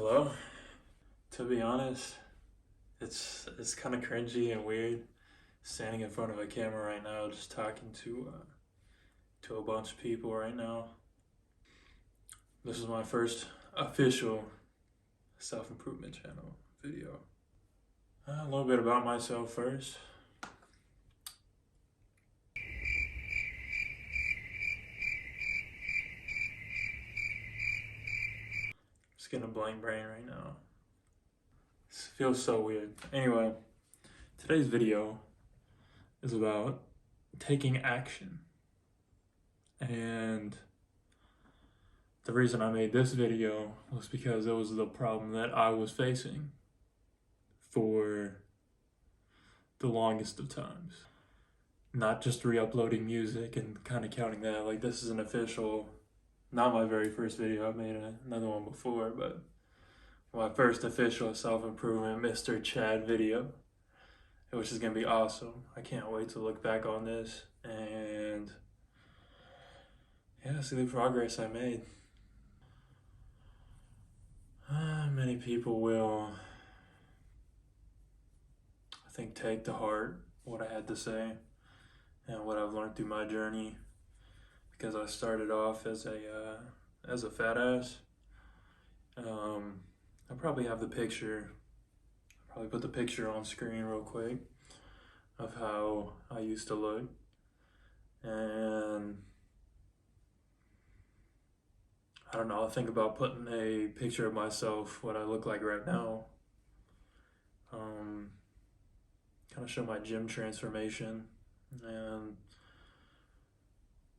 Hello. To be honest, it's kind of cringy and weird standing in front of a camera right now, just talking to a bunch of people right now. This is my first official self-improvement channel video. A little bit about myself first. Just getting a blank brain right now. This feels so weird. Anyway, today's video is about taking action. And the reason I made this video was because it was the problem that I was facing for the longest of times. Not just re-uploading music and kind of counting that, like this is an official, not my very first video, I've made another one before, but my first official self-improvement Mr. Chad video, which is gonna be awesome. I can't wait to look back on this and see the progress I made. Many people will, I think, take to heart what I had to say and what I've learned through my journey, because I started off as a fat ass. I probably have the picture. I'll probably put the picture on screen real quick of how I used to look, and I don't know, I'll think about putting a picture of myself, what I look like right now. Kind of show my gym transformation and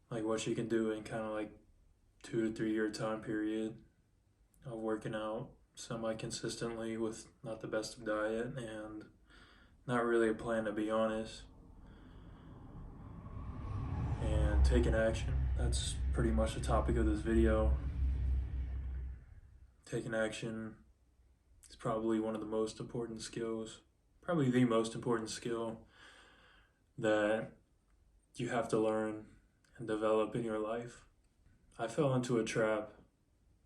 like what you can do in kind of like 2 to 3 year time period of working out semi-consistently with not the best of diet and not really a plan, to be honest, and taking action. That's pretty much the topic of this video. Taking action is probably one of the most important skills, probably the most important skill that you have to learn and develop in your life. I fell into a trap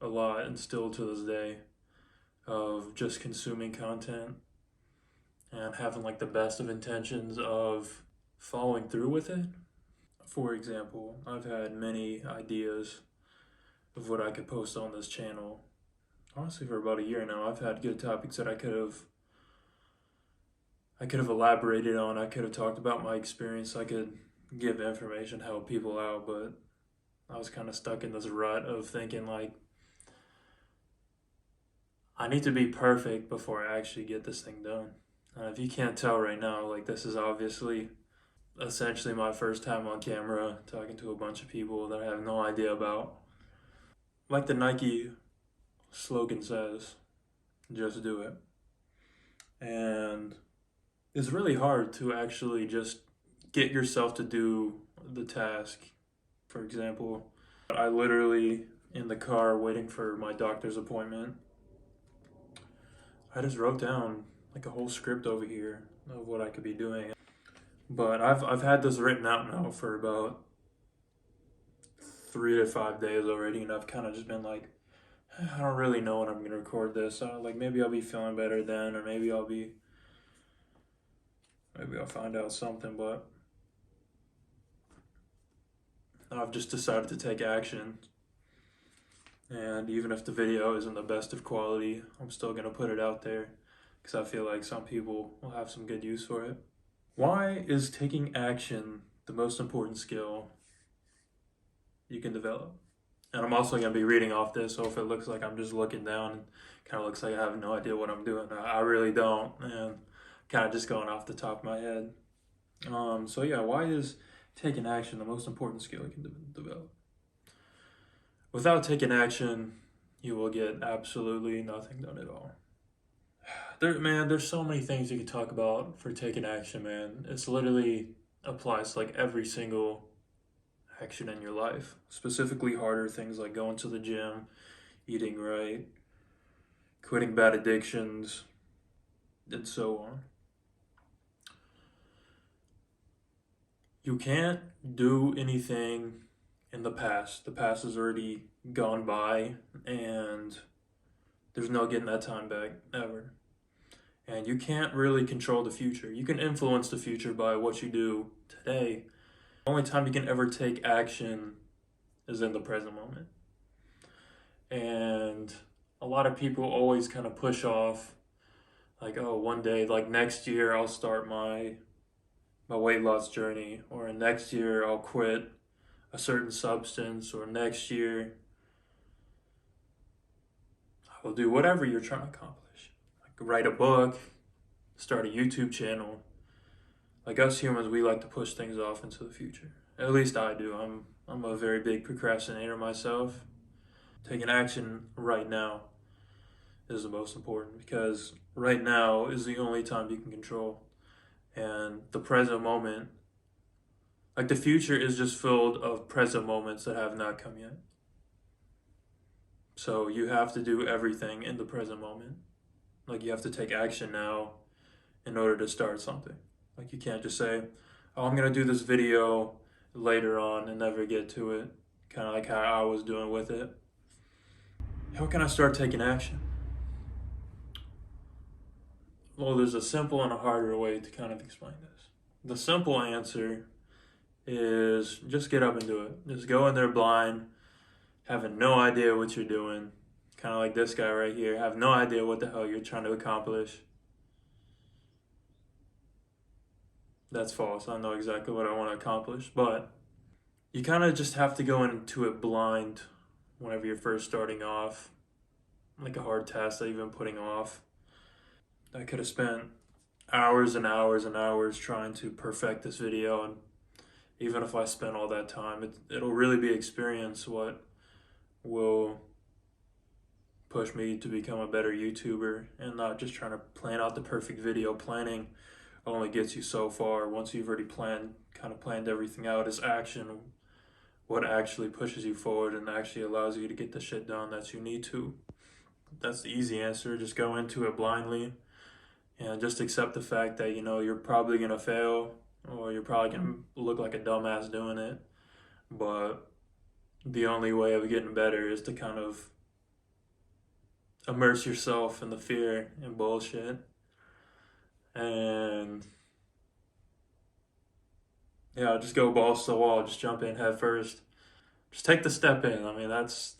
a lot, and still to this day, of just consuming content and having like the best of intentions of following through with it. For example, I've had many ideas of what I could post on this channel. Honestly, for about a year now, I've had good topics that I could have elaborated on. I could have talked about my experience. I could give information, help people out, but I was kind of stuck in this rut of thinking like, I need to be perfect before I actually get this thing done. And if you can't tell right now, like this is obviously essentially my first time on camera talking to a bunch of people that I have no idea about. Like the Nike slogan says, just do it. And it's really hard to actually just get yourself to do the task. For example, I literally, in the car waiting for my doctor's appointment, I just wrote down like a whole script over here of what I could be doing. But I've had this written out now for about 3 to 5 days already, and I've kind of just been like, I don't really know when I'm gonna record this. Like maybe I'll be feeling better then, or maybe I'll find out something. But I've just decided to take action, and even if the video isn't the best of quality, I'm still gonna put it out there because I feel like some people will have some good use for it. Why is taking action the most important skill you can develop? And I'm also going to be reading off this, so if it looks like I'm just looking down and kind of looks like I have no idea what I'm doing, I really don't, and kind of just going off the top of my head. So yeah, why is taking action the most important skill you can develop? Without taking action, you will get absolutely nothing done at all. There's so many things you can talk about for taking action, man. It's literally applies to like every single action in your life, specifically harder things like going to the gym, eating right, quitting bad addictions, and so on. You can't do anything in the past. The past has already gone by, and There's no getting that time back, ever. And you can't really control the future. You can influence the future by what you do today. The only time you can ever take action is in the present moment. And a lot of people always kind of push off, like, oh, one day, like next year, I'll start my weight loss journey, or next year, I'll quit a certain substance, or next year, I will do whatever you're trying to accomplish. Like write a book, start a YouTube channel. Like us humans, we like to push things off into the future. At least I do. I'm a very big procrastinator myself. Taking action right now is the most important, because right now is the only time you can control. And the present moment, like the future is just filled of present moments that have not come yet. So you have to do everything in the present moment. Like you have to take action now in order to start something. Like you can't just say, oh, I'm going to do this video later on and never get to it. Kind of like how I was doing with it. How can I start taking action? Well, there's a simple and a harder way to kind of explain this. The simple answer is just get up and do it. Just go in there blind, having no idea what you're doing. Kind of like this guy right here, have no idea what the hell you're trying to accomplish. That's false. I know exactly what I want to accomplish, but you kind of just have to go into it blind whenever you're first starting off, like a hard task that you've been putting off. I could have spent hours and hours and hours trying to perfect this video, and even if I spent all that time, it'll really be experience what will push me to become a better YouTuber, and not just trying to plan out the perfect video. Planning only gets you so far. Once you've already planned everything out, is action what actually pushes you forward and actually allows you to get the shit done that you need to. That's the easy answer. Just go into it blindly and just accept the fact that, you're probably going to fail, or you're probably going to look like a dumbass doing it. But the only way of getting better is to kind of immerse yourself in the fear and bullshit. And yeah, just go balls to the wall. Just jump in head first. Just take the step in. I mean, that's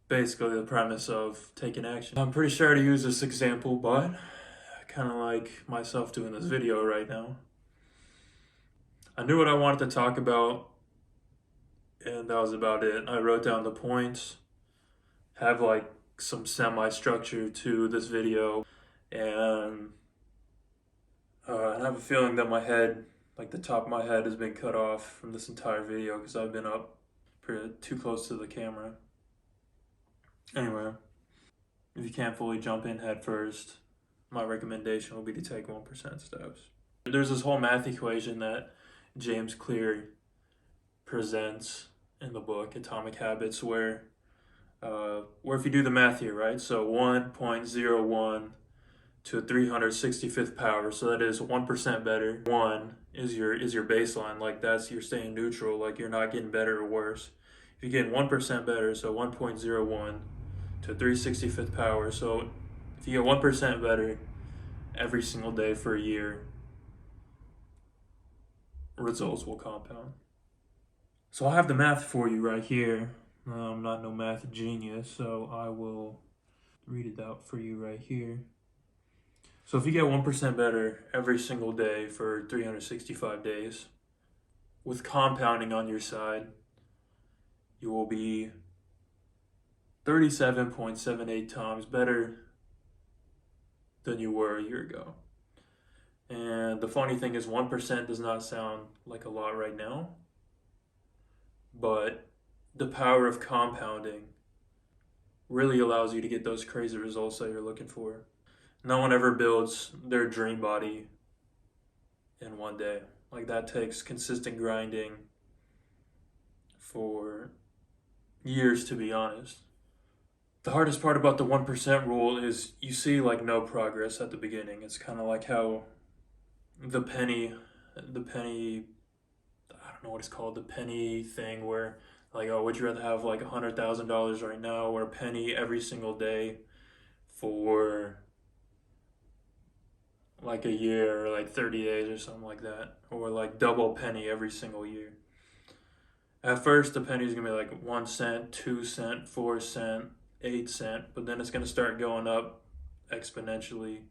basically the premise of taking action. I'm pretty sure to use this example, but kind of like myself doing this video right now. I knew what I wanted to talk about, and that was about it. I wrote down the points, have like some semi-structure to this video, and I have a feeling that my head, like the top of my head, has been cut off from this entire video because I've been up too close to the camera. Anyway, if you can't fully jump in head first, my recommendation will be to take 1% steps. There's this whole math equation that James Clear presents in the book Atomic Habits, where if you do the math here, right? So 1.01 to 365th power, so that is 1% better. 1 is your baseline, like you're staying neutral, like you're not getting better or worse. If you're getting 1% better, so 1.01 to 365th power, so if you get 1% better every single day for a year, results will compound. So I have the math for you right here. I'm not no math genius, so I will read it out for you right here. So if you get 1% better every single day for 365 days, with compounding on your side, you will be 37.78 times better than you were a year ago. And the funny thing is 1% does not sound like a lot right now, but the power of compounding really allows you to get those crazy results that you're looking for. No one ever builds their dream body in one day. Like that takes consistent grinding for years, to be honest. The hardest part about the 1% rule is you see like no progress at the beginning. It's kind of like how the penny, I don't know what it's called, the penny thing where like, oh, would you rather have like $100,000 right now or a penny every single day for like a year or like 30 days or something like that, or like double penny every single year. At first, the penny is gonna be like 1 cent, 2 cent, 4 cent, 8 cent, but then it's gonna start going up exponentially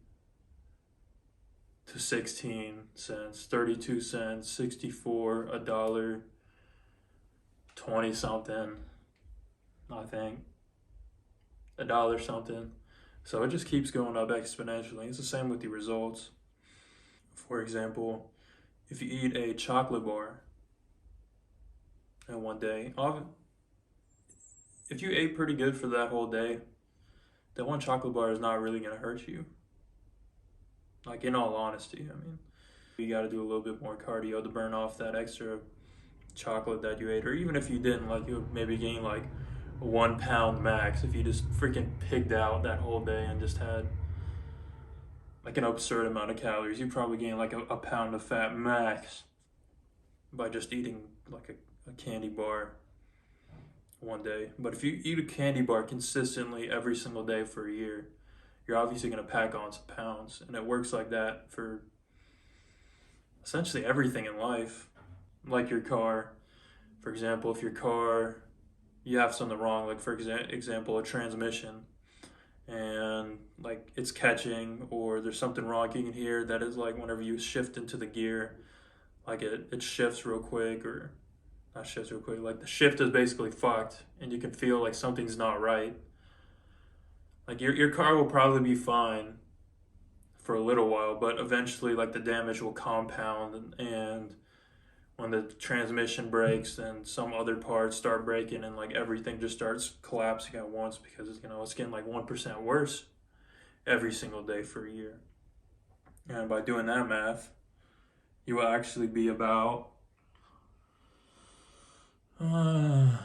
to 16 cents, 32 cents, 64, a dollar, 20 something, I think, a dollar something. So it just keeps going up exponentially. It's the same with the results. For example, if you eat a chocolate bar in one day, if you ate pretty good for that whole day, that one chocolate bar is not really going to hurt you. Like, in all honesty, I mean, you got to do a little bit more cardio to burn off that extra chocolate that you ate. Or even if you didn't, like, you would maybe gain like 1 pound max if you just freaking pigged out that whole day and just had like an absurd amount of calories. You probably gain like a pound of fat max by just eating like a candy bar one day. But if you eat a candy bar consistently every single day for a year, you're obviously going to pack on some pounds. And it works like that for essentially everything in life. Like your car, for example, if your car, you have something wrong, like for example, a transmission, and like it's catching, or there's something wrong, you can hear that is like whenever you shift into the gear, like it shifts real quick, or not shifts real quick, like the shift is basically fucked, and you can feel like something's not right. Like your car will probably be fine for a little while, but eventually like the damage will compound, and when the transmission breaks, then some other parts start breaking, and like everything just starts collapsing at once, because it's getting like 1% worse every single day for a year. And by doing that math, you will actually be about uh,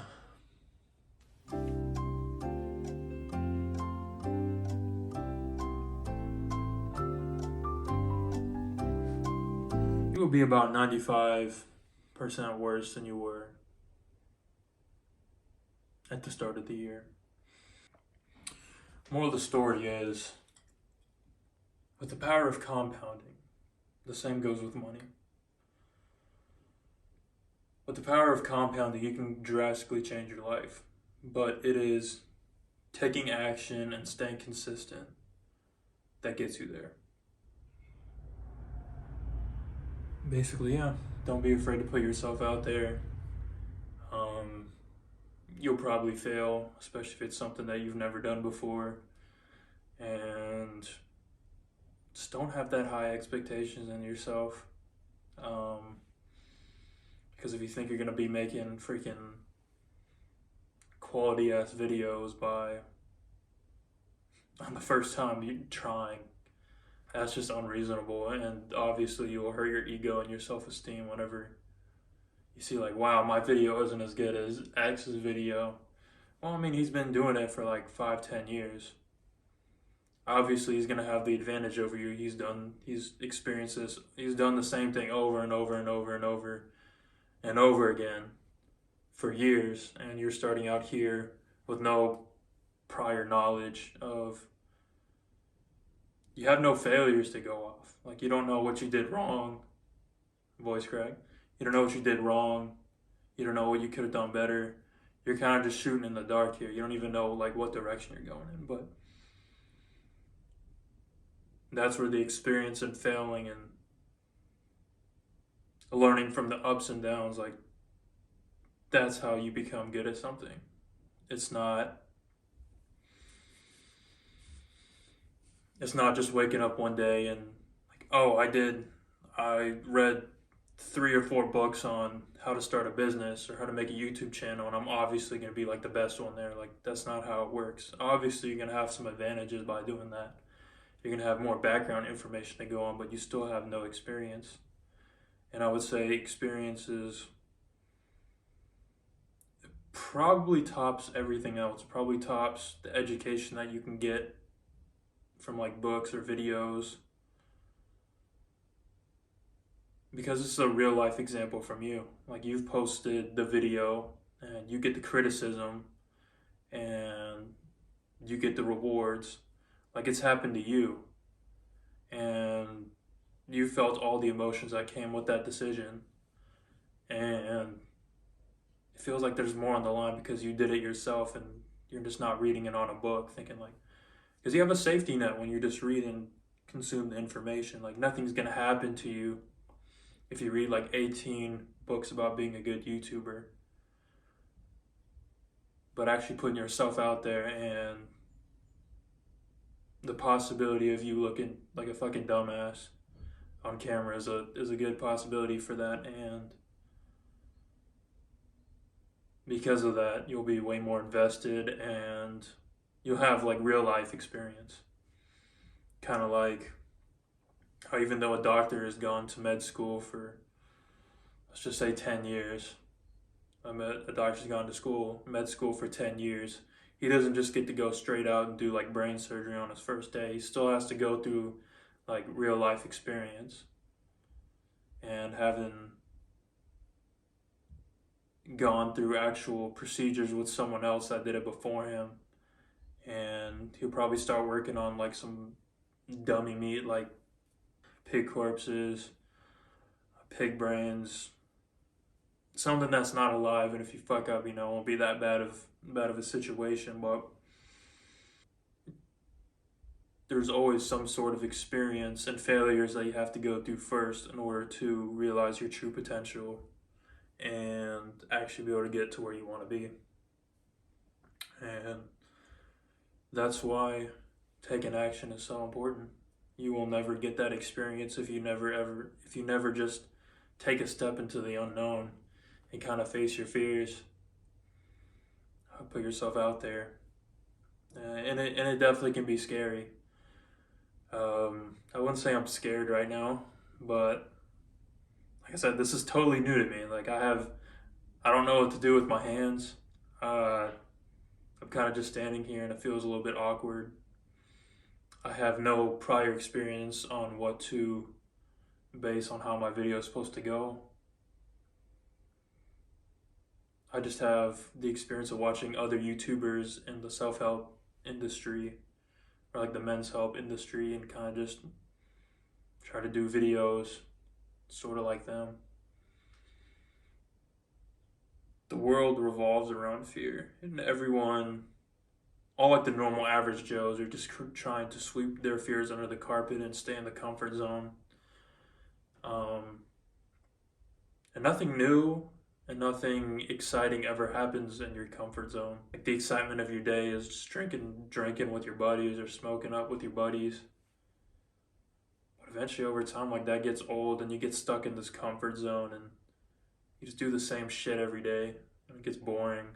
you will be about 95% worse than you were at the start of the year. Moral of the story is, with the power of compounding, the same goes with money. With the power of compounding, you can drastically change your life, but it is taking action and staying consistent that gets you there. Basically, yeah. Don't be afraid to put yourself out there. Um, you'll probably fail, especially if it's something that you've never done before. And just don't have that high expectations in yourself. Because if you think you're going to be making freaking quality ass videos on the first time you're trying, that's just unreasonable. And obviously, you will hurt your ego and your self esteem whenever you see, like, wow, my video isn't as good as X's video. Well, I mean, he's been doing it for like 5-10 years. Obviously, he's gonna have the advantage over you. He's experienced this. He's done the same thing over and over and over and over and over again for years, and you're starting out here with no prior knowledge of. You have no failures to go off. Like, you don't know what you did wrong. Voice crack. You don't know what you did wrong. You don't know what you could have done better. You're kind of just shooting in the dark here. You don't even know like what direction you're going in. But that's where the experience and failing and learning from the ups and downs, like, that's how you become good at something. It's not just waking up one day and like, oh, I read 3 or 4 books on how to start a business or how to make a YouTube channel, and I'm obviously going to be like the best one there. Like, that's not how it works. Obviously, you're going to have some advantages by doing that. You're going to have more background information to go on, but you still have no experience. And I would say experience is probably tops everything else, probably tops the education that you can get from like books or videos, because this is a real life example from you. Like, you've posted the video and you get the criticism and you get the rewards. Like it's happened to you, and you felt all the emotions that came with that decision, and it feels like there's more on the line because you did it yourself, and you're just not reading it on a book, thinking like, because you have a safety net when you just read and consume the information. Like nothing's gonna happen to you if you read like 18 books about being a good YouTuber, but actually putting yourself out there and the possibility of you looking like a fucking dumbass on camera is a good possibility for that. And because of that, you'll be way more invested and you'll have like real life experience. Kind of like how even though a doctor has gone to med school for, let's just say 10 years, a doctor's gone to med school for 10 years, he doesn't just get to go straight out and do like brain surgery on his first day. He still has to go through like real life experience. And having gone through actual procedures with someone else that did it before him, and he'll probably start working on like some dummy meat like pig corpses, pig brains, something that's not alive, and if you fuck up, it won't be that bad of a situation. But there's always some sort of experience and failures that you have to go through first in order to realize your true potential and actually be able to get to where you want to be. And that's why taking action is so important. You will never get that experience if you never just take a step into the unknown and kind of face your fears, put yourself out there. And it definitely can be scary. I wouldn't say I'm scared right now, but like I said, this is totally new to me. Like I don't know what to do with my hands. I'm kind of just standing here and it feels a little bit awkward. I have no prior experience on what to base on how my video is supposed to go. I just have the experience of watching other YouTubers in the self-help industry or like the men's help industry and kind of just try to do videos sort of like them. The world revolves around fear, and everyone, all like the normal average Joes, are just trying to sweep their fears under the carpet and stay in the comfort zone. Um, and nothing new and nothing exciting ever happens in your comfort zone. Like the excitement of your day is just drinking with your buddies or smoking up with your buddies. But eventually over time, like that gets old and you get stuck in this comfort zone and you just do the same shit every day and it gets boring.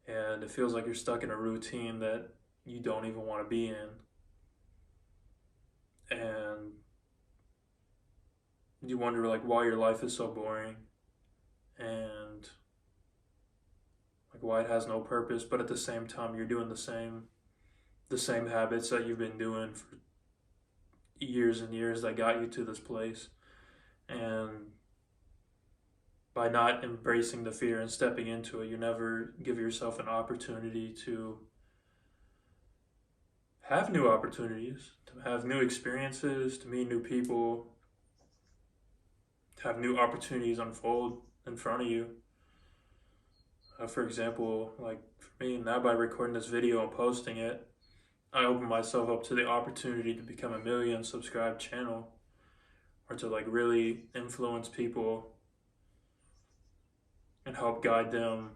And it feels like you're stuck in a routine that you don't even want to be in. And you wonder like why your life is so boring and like why it has no purpose, but at the same time you're doing the same habits that you've been doing for years and years that got you to this place. And by not embracing the fear and stepping into it, you never give yourself an opportunity to have new opportunities, to have new experiences, to meet new people, to have new opportunities unfold in front of you. For example, like for me, now by recording this video and posting it, I open myself up to the opportunity to become a 1,000,000 subscribed channel or to like really influence people and help guide them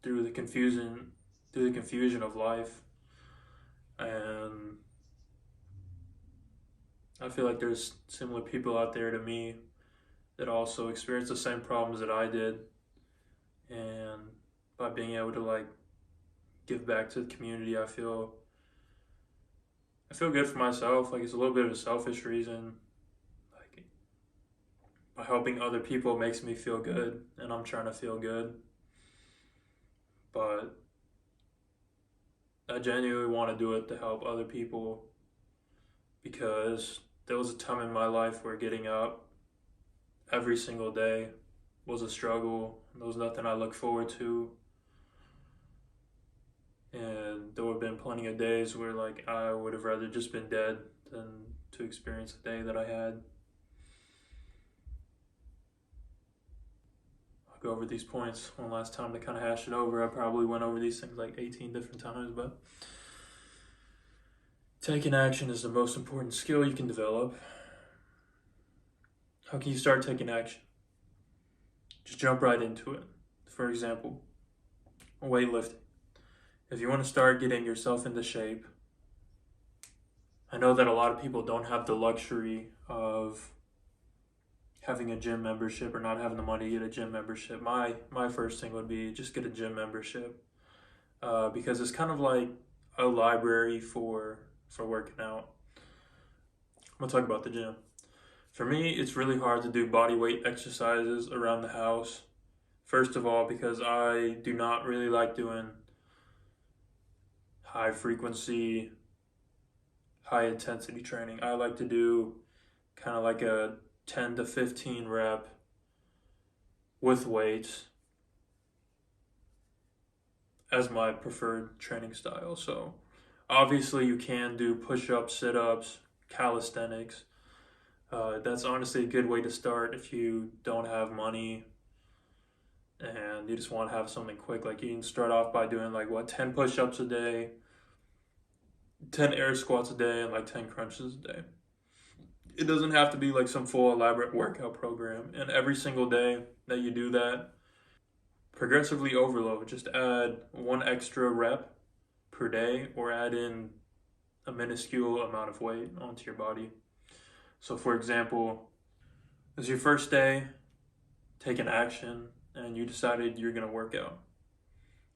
through the confusion of life. And I feel like there's similar people out there to me that also experience the same problems that I did. And by being able to like give back to the community, I feel good for myself. Like it's a little bit of a selfish reason. Like by helping other people makes me feel good, and I'm trying to feel good. But I genuinely want to do it to help other people because there was a time in my life where getting up every single day was a struggle. There was nothing I looked forward to. And there have been plenty of days where like I would have rather just been dead than to experience the day that I had. I'll go over these points one last time to kind of hash it over. I probably went over these things like 18 different times, but taking action is the most important skill you can develop. How can you start taking action? Just jump right into it. For example, weightlifting. If you want to start getting yourself into shape, I know that a lot of people don't have the luxury of having a gym membership or not having the money to get a gym membership. My first thing would be just get a gym membership, because it's kind of like a library for working out. I'm gonna talk about the gym. For me, it's really hard to do body weight exercises around the house. First of all, because I do not really like doing high frequency, high intensity training. I like to do kind of like a 10 to 15 rep with weights as my preferred training style. So obviously you can do push-ups, sit-ups, calisthenics. That's honestly a good way to start if you don't have money and you just want to have something quick. Like you can start off by doing like 10 push-ups a day, 10 air squats a day, and like 10 crunches a day. It doesn't have to be like some full elaborate workout program. And every single day that you do that, progressively overload. Just add one extra rep per day or add in a minuscule amount of weight onto your body. So for example, this is your first day taking action and you decided you're going to work out.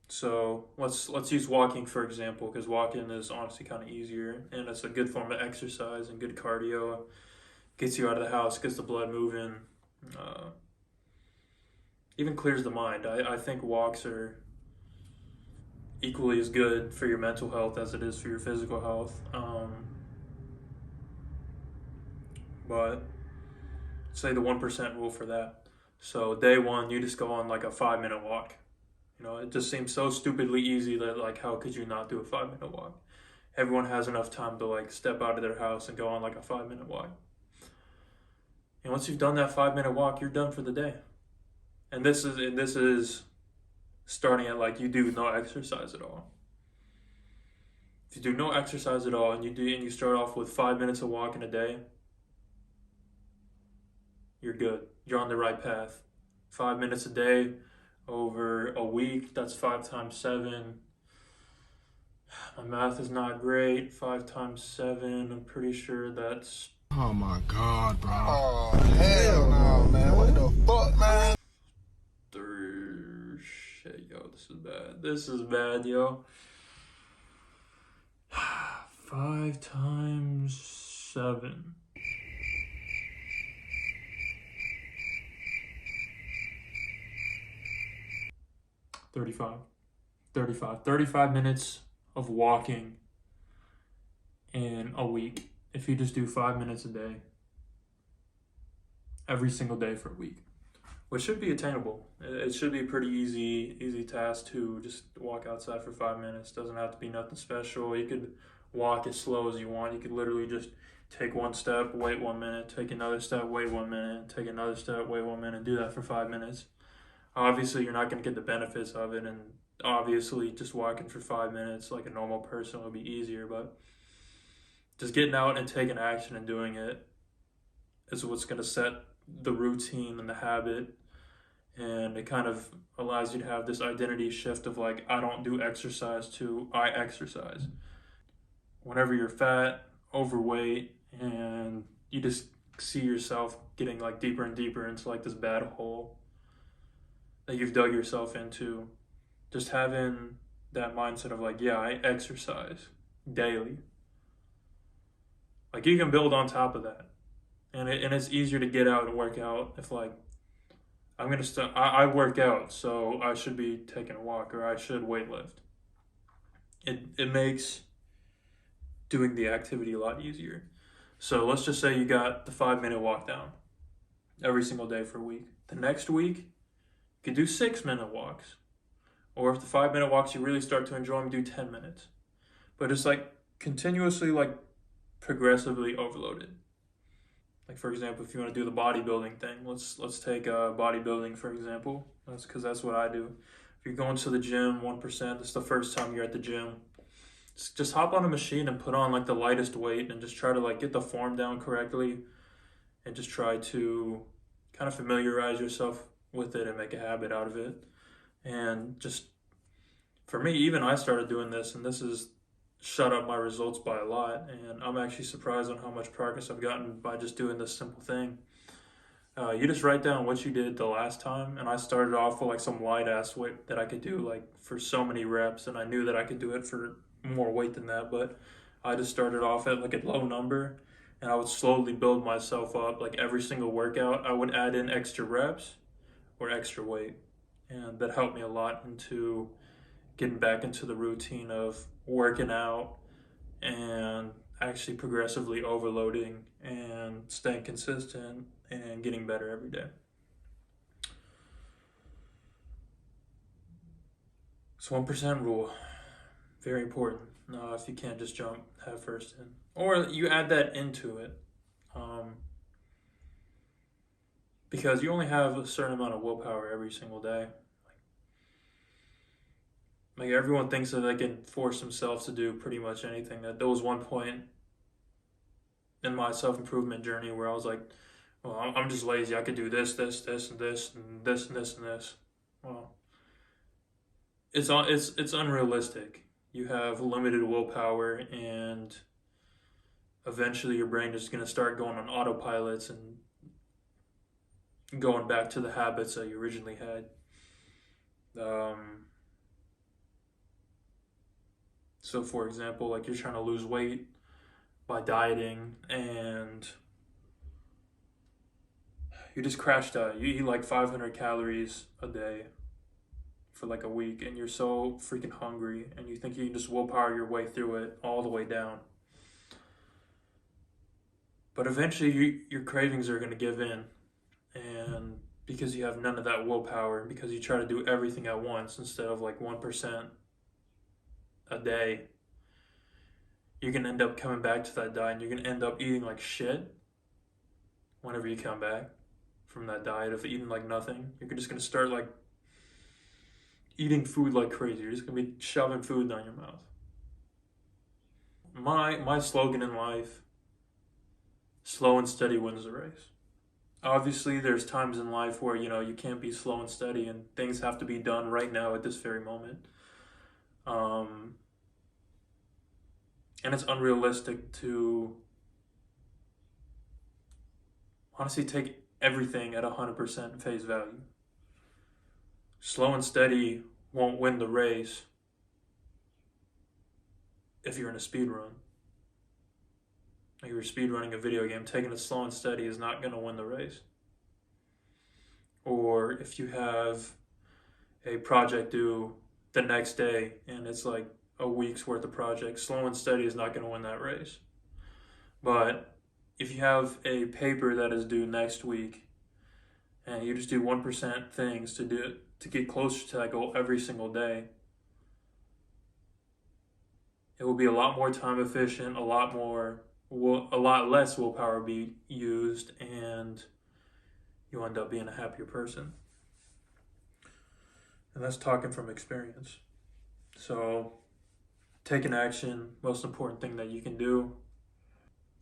So let's use walking for example, because walking is honestly kind of easier and it's a good form of exercise and good cardio. Gets you out of the house, gets the blood moving, even clears the mind. I think walks are equally as good for your mental health as it is for your physical health. But say the 1% rule for that. So day one, you just go on like a 5-minute walk. You know, it just seems so stupidly easy that like, how could you not do a 5-minute walk? Everyone has enough time to like step out of their house and go on like a 5-minute walk. And once you've done that 5-minute walk, you're done for the day. And this is starting at like you do no exercise at all. If you do no exercise at all and you start off with 5 minutes of walking a day, you're good. You're on the right path. 5 minutes a day over a week, that's 5 times 7. My math is not great. 5 times 7, I'm pretty sure that's... Oh my God, bro. Oh, hell no, man. What the fuck, man? Shit, yo, this is bad. This is bad, yo. 5 times 7. $35 minutes of walking in a week. If you just do 5 minutes a day, every single day for a week, which should be attainable. It should be a pretty easy task to just walk outside for 5 minutes. Doesn't have to be nothing special. You could walk as slow as you want. You could literally just take one step, wait 1 minute, take another step, wait 1 minute, take another step, wait 1 minute, do that for 5 minutes. Obviously, you're not going to get the benefits of it, and obviously just walking for 5 minutes like a normal person would be easier, but just getting out and taking action and doing it is what's going to set the routine and the habit, and it kind of allows you to have this identity shift of like, I don't do exercise to I exercise. Whenever you're fat, overweight, and you just see yourself getting like deeper and deeper into like this bad hole that you've dug yourself into, just having that mindset of like, yeah, I exercise daily. Like you can build on top of that. And it's easier to get out and work out if like, I work out, so I should be taking a walk or I should weight lift. It makes doing the activity a lot easier. So let's just say you got the 5-minute walk down every single day for a week. The next week, you could do 6-minute walks. Or if the 5-minute walks you really start to enjoy them, do 10 minutes. but it's like continuously, like progressively overloaded. Like for example, if you want to do the bodybuilding thing, let's take bodybuilding for example. That's because that's what I do. If you're going to the gym 1%, it's the first time you're at the gym. Just hop on a machine and put on like the lightest weight and just try to like get the form down correctly and just try to kind of familiarize yourself with it and make a habit out of it. And just for me, even I started doing this, and this has shut up my results by a lot. And I'm actually surprised on how much progress I've gotten by just doing this simple thing. You just write down what you did the last time, and I started off with like some light ass weight that I could do like for so many reps, and I knew that I could do it for more weight than that, but I just started off at like a low number, and I would slowly build myself up. Like every single workout, I would add in extra reps or extra weight, and that helped me a lot into getting back into the routine of working out and actually progressively overloading and staying consistent and getting better every day. So 1% rule, very important. If you can't just jump head first in, or you add that into it, um, because you only have a certain amount of willpower every single day. Like everyone thinks that they can force themselves to do pretty much anything. That there was one point in my self improvement journey where I was like, well, I'm just lazy. I could do this, this, this, and this, and this, and this, and this. Well, it's unrealistic. You have limited willpower, and eventually your brain is going to start going on autopilots and going back to the habits that you originally had. So, for example, like you're trying to lose weight by dieting, and you just crash diet. You eat like 500 calories a day for like a week, and you're so freaking hungry, and you think you can just willpower your way through it all the way down. But eventually, your cravings are going to give in, and because you have none of that willpower, because you try to do everything at once instead of like 1% a day, you're going to end up coming back to that diet, and you're going to end up eating like shit whenever you come back from that diet of eating like nothing. You're just going to start like eating food like crazy. You're just going to be shoving food down your mouth. My slogan in life, slow and steady wins the race. Obviously, there's times in life where you can't be slow and steady, and things have to be done right now at this very moment. Um, and it's unrealistic to honestly take everything at 100% face value. Slow and steady won't win the race if you're in a speed run. Like if you're speed running a video game, taking it slow and steady is not going to win the race. Or if you have a project due the next day and it's like a week's worth of project, slow and steady is not going to win that race. But if you have a paper that is due next week and you just do 1% things to get closer to that goal every single day, it will be a lot more time efficient, a lot less willpower be used, and you end up being a happier person. And that's talking from experience. So, taking action, most important thing that you can do.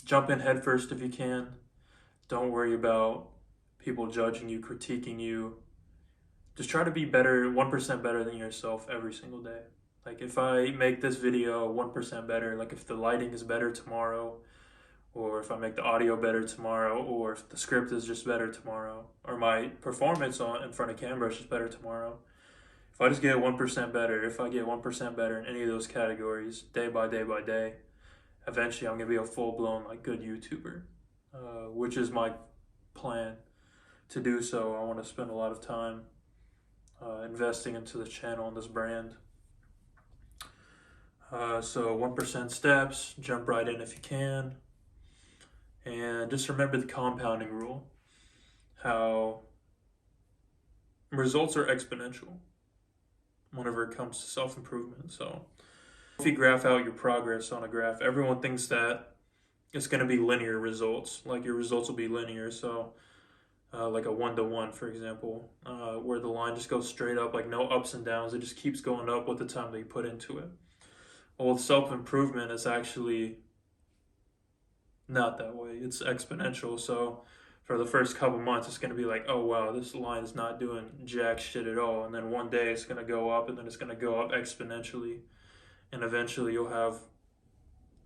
Jump in head first if you can. Don't worry about people judging you, critiquing you. Just try to be better, 1% better than yourself every single day. Like if I make this video 1% better, like if the lighting is better tomorrow, or if I make the audio better tomorrow, or if the script is just better tomorrow, or my performance in front of camera is just better tomorrow. If I just get 1% better, if I get 1% better in any of those categories, day by day by day, eventually I'm gonna be a full-blown like good YouTuber, which is my plan to do so. I want to spend a lot of time investing into the channel and this brand. So 1% steps, jump right in if you can. And just remember the compounding rule, how results are exponential whenever it comes to self-improvement. So If you graph out your progress on a graph, everyone thinks that it's going to be linear results, like your results will be linear. So like a 1-to-1, for example, where the line just goes straight up, like no ups and downs. It just keeps going up with the time that you put into it. Well, with self-improvement, it's actually not that way. It's exponential. So for the first couple months, it's going to be like, oh, wow, this line is not doing jack shit at all. And then one day it's going to go up, and then it's going to go up exponentially. And eventually you'll have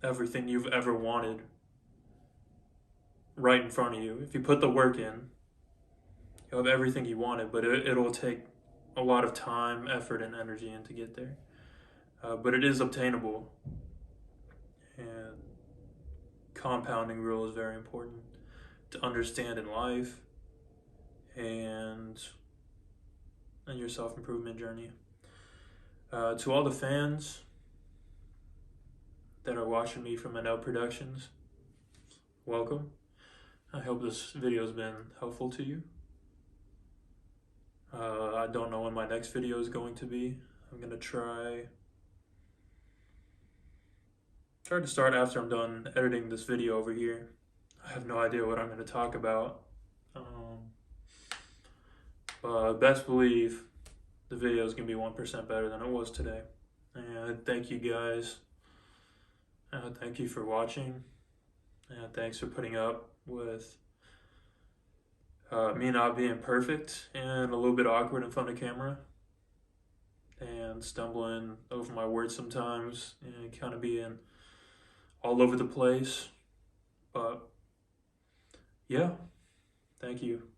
everything you've ever wanted right in front of you. If you put the work in, you'll have everything you wanted, but it'll take a lot of time, effort, and energy in to get there. But it is obtainable. And compounding rule is very important to understand in life and in your self-improvement journey. To all the fans that are watching me from Manel Productions, welcome. I hope this video has been helpful to you. I don't know when my next video is going to be. I'm gonna try to start after I'm done editing this video over here. I have no idea what I'm gonna talk about. But best believe the video is gonna be 1% better than it was today. And thank you guys. Thank you for watching. And thanks for putting up with me not being perfect and a little bit awkward in front of camera and stumbling over my words sometimes and kind of being all over the place. But yeah, thank you.